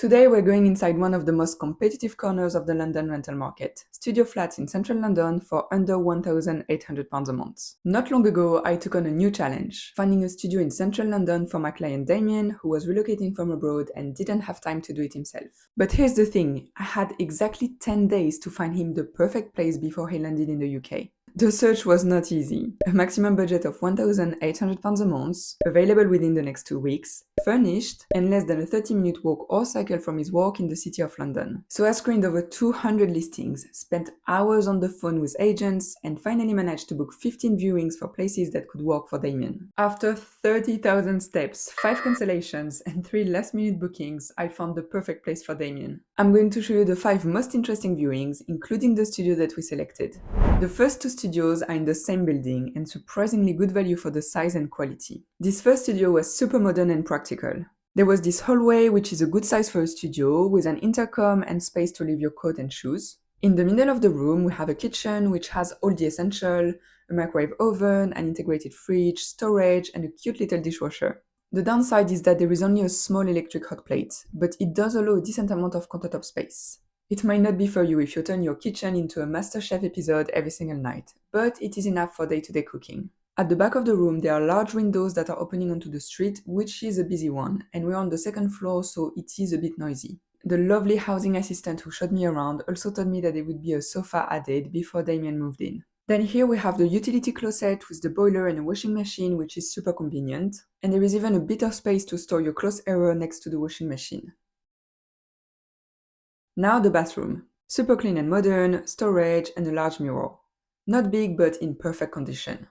Today we're going inside one of the most competitive corners of the London rental market, studio flats in central London for under £1,800 a month. Not long ago, I took on a new challenge, finding a studio in central London for my client Damien, who was relocating from abroad and didn't have time to do it himself. But here's the thing, I had exactly 10 days to find him the perfect place before he landed in the UK. The search was not easy. A maximum budget of £1,800 a month, available within the next 2 weeks, furnished, and less than a 30-minute walk or cycle from his work in the city of London. So I screened over 200 listings, spent hours on the phone with agents, and finally managed to book 15 viewings for places that could work for Damien. After 30,000 steps, 5 cancellations, and 3 last-minute bookings, I found the perfect place for Damien. I'm going to show you the 5 most interesting viewings, including the studio that we selected. The first 2 studios are in the same building and surprisingly good value for the size and quality. This first studio was super modern and practical. There was this hallway, which is a good size for a studio, with an intercom and space to leave your coat and shoes. In the middle of the room, we have a kitchen which has all the essential, a microwave oven, an integrated fridge, storage, and a cute little dishwasher. The downside is that there is only a small electric hot plate, but it does allow a decent amount of countertop space. It might not be for you if you turn your kitchen into a MasterChef episode every single night, but it is enough for day-to-day cooking. At the back of the room, there are large windows that are opening onto the street, which is a busy one, and we're on the second floor, so it is a bit noisy. The lovely housing assistant who showed me around also told me that there would be a sofa added before Damien moved in. Then here we have the utility closet with the boiler and a washing machine, which is super convenient, and there is even a bit of space to store your clothes area next to the washing machine. Now the bathroom. Super clean and modern, storage, and a large mirror. Not big, but in perfect condition.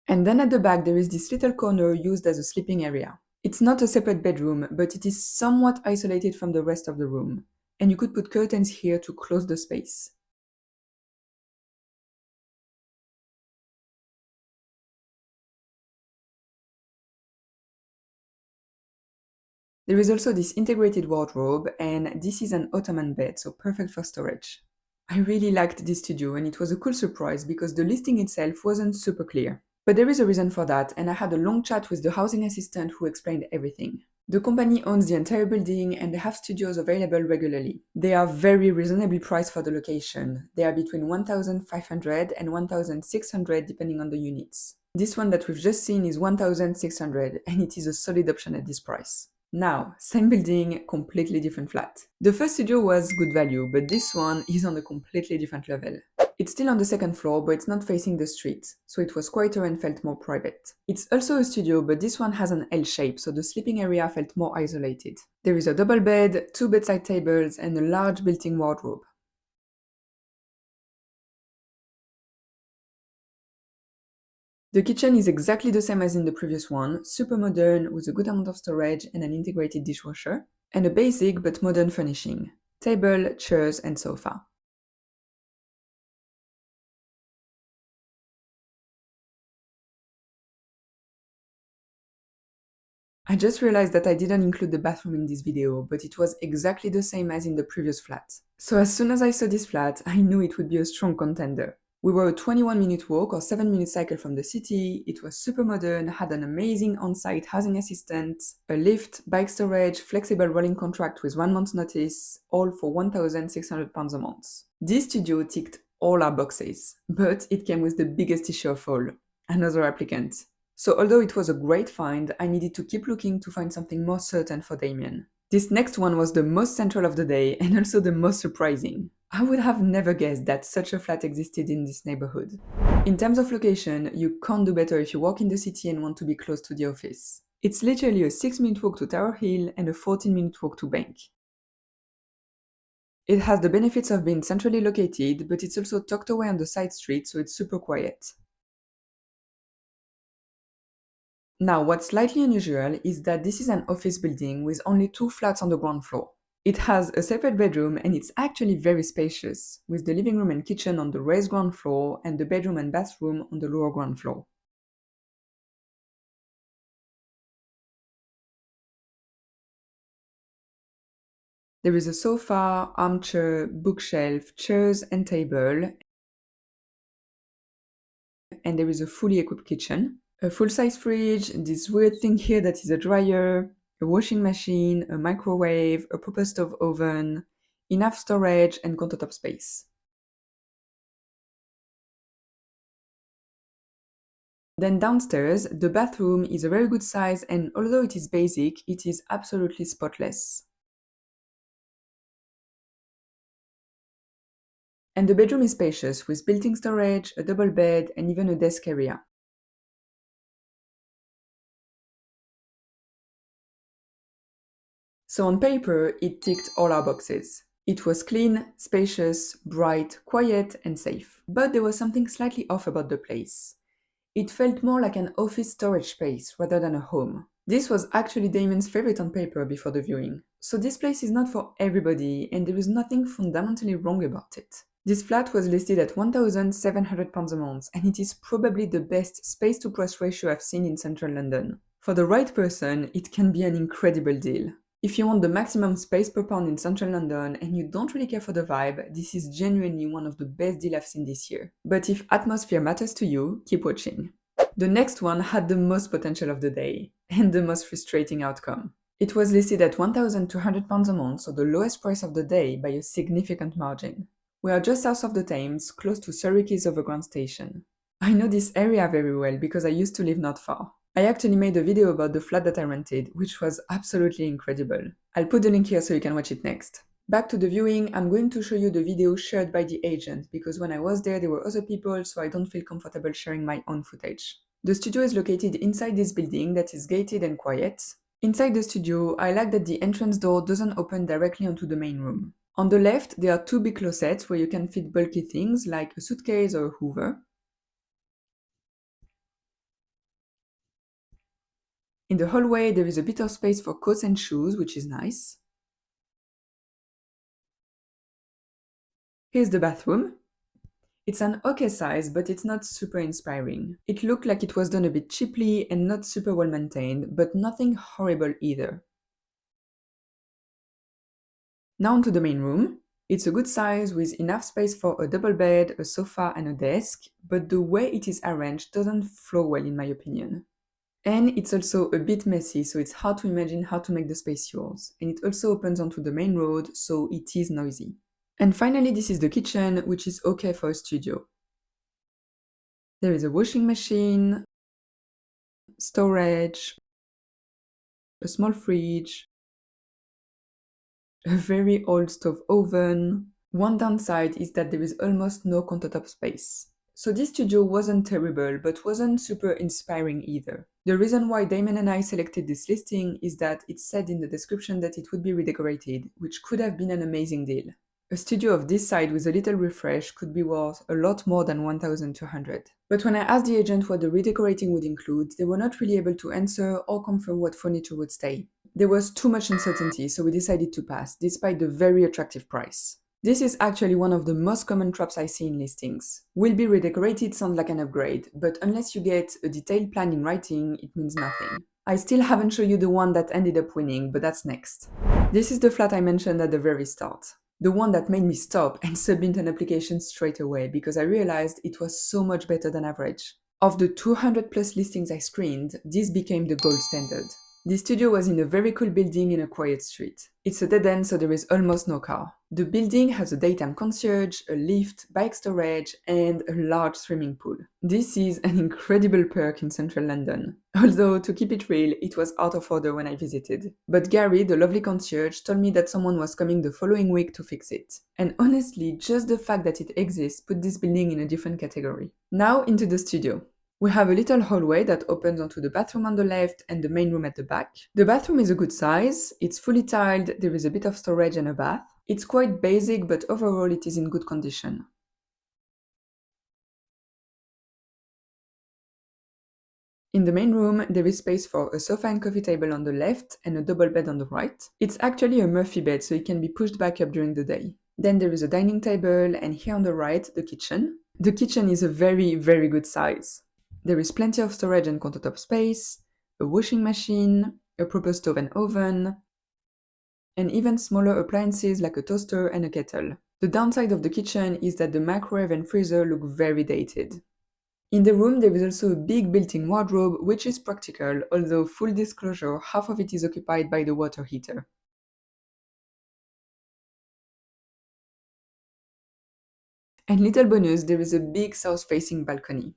And then at the back there is this little corner used as a sleeping area. It's not a separate bedroom, but it is somewhat isolated from the rest of the room, and you could put curtains here to close the space. There is also this integrated wardrobe, and this is an ottoman bed, so perfect for storage. I really liked this studio, and it was a cool surprise because the listing itself wasn't super clear. But there is a reason for that, and I had a long chat with the housing assistant who explained everything. The company owns the entire building and they have studios available regularly. They are very reasonably priced for the location. They are between 1,500 and 1,600 depending on the units. This one that we've just seen is 1,600 and it is a solid option at this price. Now, same building, completely different flat. The first studio was good value, but this one is on a completely different level. It's still on the second floor, but it's not facing the street, so it was quieter and felt more private. It's also a studio, but this one has an L shape, so the sleeping area felt more isolated. There is a double bed, 2 bedside tables, and a large built-in wardrobe. The kitchen is exactly the same as in the previous one, super modern, with a good amount of storage and an integrated dishwasher, and a basic but modern furnishing: table, chairs, and sofa. I just realized that I didn't include the bathroom in this video, but it was exactly the same as in the previous flat. So as soon as I saw this flat, I knew it would be a strong contender. We were a 21-minute walk or 7-minute cycle from the city, it was super modern, had an amazing on-site housing assistant, a lift, bike storage, flexible rolling contract with 1 month's notice, all for £1,600 a month. This studio ticked all our boxes, but it came with the biggest issue of all: another applicant. So although it was a great find, I needed to keep looking to find something more certain for Damien. This next one was the most central of the day and also the most surprising. I would have never guessed that such a flat existed in this neighborhood. In terms of location, you can't do better if you work in the city and want to be close to the office. It's literally a 6-minute walk to Tower Hill and a 14-minute walk to Bank. It has the benefits of being centrally located, but it's also tucked away on the side street, so it's super quiet. Now, what's slightly unusual is that this is an office building with only 2 flats on the ground floor. It has a separate bedroom and it's actually very spacious, with the living room and kitchen on the raised ground floor and the bedroom and bathroom on the lower ground floor. There is a sofa, armchair, bookshelf, chairs and table, and there is a fully equipped kitchen. A full-size fridge, this weird thing here that is a dryer, a washing machine, a microwave, a proper stove oven, enough storage and countertop space. Then downstairs, the bathroom is a very good size and although it is basic, it is absolutely spotless. And the bedroom is spacious with built-in storage, a double bed and even a desk area. So on paper, it ticked all our boxes. It was clean, spacious, bright, quiet and safe. But there was something slightly off about the place. It felt more like an office storage space rather than a home. This was actually Damien's favorite on paper before the viewing. So this place is not for everybody and there is nothing fundamentally wrong about it. This flat was listed at £1,700 a month and it is probably the best space to price ratio I've seen in central London. For the right person, it can be an incredible deal. If you want the maximum space per pound in central London and you don't really care for the vibe, this is genuinely one of the best deals I've seen this year. But if atmosphere matters to you, keep watching. The next one had the most potential of the day, and the most frustrating outcome. It was listed at £1,200 a month, so the lowest price of the day by a significant margin. We are just south of the Thames, close to Surrey Quays Overground Station. I know this area very well because I used to live not far. I actually made a video about the flat that I rented, which was absolutely incredible. I'll put the link here so you can watch it next. Back to the viewing, I'm going to show you the video shared by the agent, because when I was there were other people, so I don't feel comfortable sharing my own footage. The studio is located inside this building that is gated and quiet. Inside the studio, I like that the entrance door doesn't open directly onto the main room. On the left, there are two big closets where you can fit bulky things like a suitcase or a hoover. In the hallway, there is a bit of space for coats and shoes, which is nice. Here's the bathroom. It's an okay size, but it's not super inspiring. It looked like it was done a bit cheaply and not super well maintained, but nothing horrible either. Now onto the main room. It's a good size with enough space for a double bed, a sofa and a desk, but the way it is arranged doesn't flow well in my opinion. And it's also a bit messy, so it's hard to imagine how to make the space yours. And it also opens onto the main road, so it is noisy. And finally, this is the kitchen, which is okay for a studio. There is a washing machine, storage, a small fridge, a very old stove oven. One downside is that there is almost no countertop space. So this studio wasn't terrible, but wasn't super inspiring either. The reason why Damon and I selected this listing is that it said in the description that it would be redecorated, which could have been an amazing deal. A studio of this side with a little refresh could be worth a lot more than 1,200. But when I asked the agent what the redecorating would include, they were not really able to answer or confirm what furniture would stay. There was too much uncertainty, so we decided to pass, despite the very attractive price. This is actually one of the most common traps I see in listings. Will be redecorated sounds like an upgrade, but unless you get a detailed plan in writing, it means nothing. I still haven't shown you the one that ended up winning, but that's next. This is the flat I mentioned at the very start. The one that made me stop and submit an application straight away because I realized it was so much better than average. Of the 200 plus listings I screened, this became the gold standard. The studio was in a very cool building in a quiet street. It's a dead end, so there is almost no car. The building has a daytime concierge, a lift, bike storage, and a large swimming pool. This is an incredible perk in central London. Although, to keep it real, it was out of order when I visited. But Gary, the lovely concierge, told me that someone was coming the following week to fix it. And honestly, just the fact that it exists put this building in a different category. Now into the studio. We have a little hallway that opens onto the bathroom on the left and the main room at the back. The bathroom is a good size, it's fully tiled, there is a bit of storage and a bath. It's quite basic, but overall it is in good condition. In the main room, there is space for a sofa and coffee table on the left and a double bed on the right. It's actually a Murphy bed, so it can be pushed back up during the day. Then there is a dining table, and here on the right, the kitchen. The kitchen is a very, very good size. There is plenty of storage and countertop space, a washing machine, a proper stove and oven, and even smaller appliances like a toaster and a kettle. The downside of the kitchen is that the microwave and freezer look very dated. In the room, there is also a big built-in wardrobe, which is practical, although full disclosure, half of it is occupied by the water heater. And little bonus, there is a big south-facing balcony.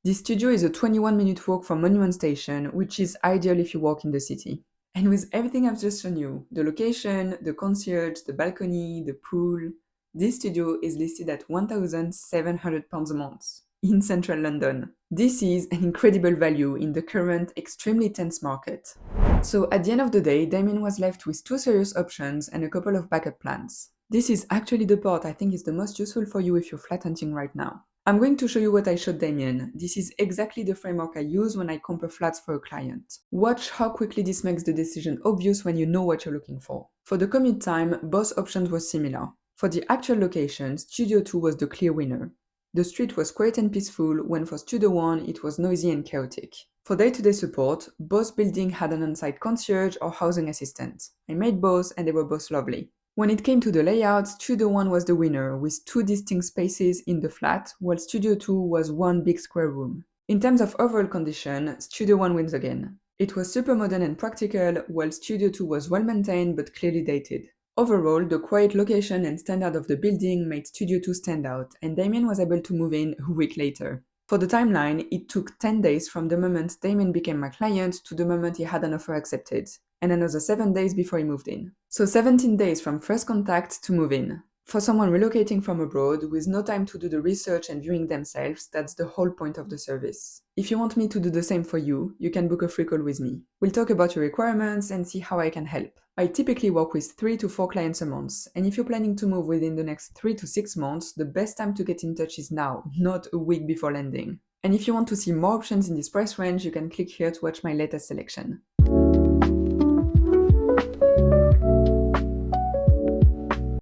This studio is a 21-minute walk from Monument Station, which is ideal if you walk in the city. And with everything I've just shown you, the location, the concierge, the balcony, the pool, this studio is listed at £1,700 a month in central London. This is an incredible value in the current extremely tense market. So at the end of the day, Damien was left with two serious options and a couple of backup plans. This is actually the part I think is the most useful for you if you're flat hunting right now. I'm going to show you what I showed Damien. This is exactly the framework I use when I compare flats for a client. Watch how quickly this makes the decision obvious when you know what you're looking for. For the commute time, both options were similar. For the actual location, Studio 2 was the clear winner. The street was quiet and peaceful, when for Studio 1 it was noisy and chaotic. For day-to-day support, both buildings had an on-site concierge or housing assistant. I made both and they were both lovely. When it came to the layout, Studio 1 was the winner, with two distinct spaces in the flat, while Studio 2 was one big square room. In terms of overall condition, Studio 1 wins again. It was super modern and practical, while Studio 2 was well maintained but clearly dated. Overall, the quiet location and standard of the building made Studio 2 stand out, and Damien was able to move in a week later. For the timeline, it took 10 days from the moment Damien became my client to the moment he had an offer accepted, and another 7 days before he moved in. So 17 days from first contact to move in. For someone relocating from abroad with no time to do the research and viewing themselves, that's the whole point of the service. If you want me to do the same for you, you can book a free call with me. We'll talk about your requirements and see how I can help. I typically work with 3 to 4 clients a month, and if you're planning to move within the next 3 to 6 months, the best time to get in touch is now, not a week before landing. And if you want to see more options in this price range, you can click here to watch my latest selection.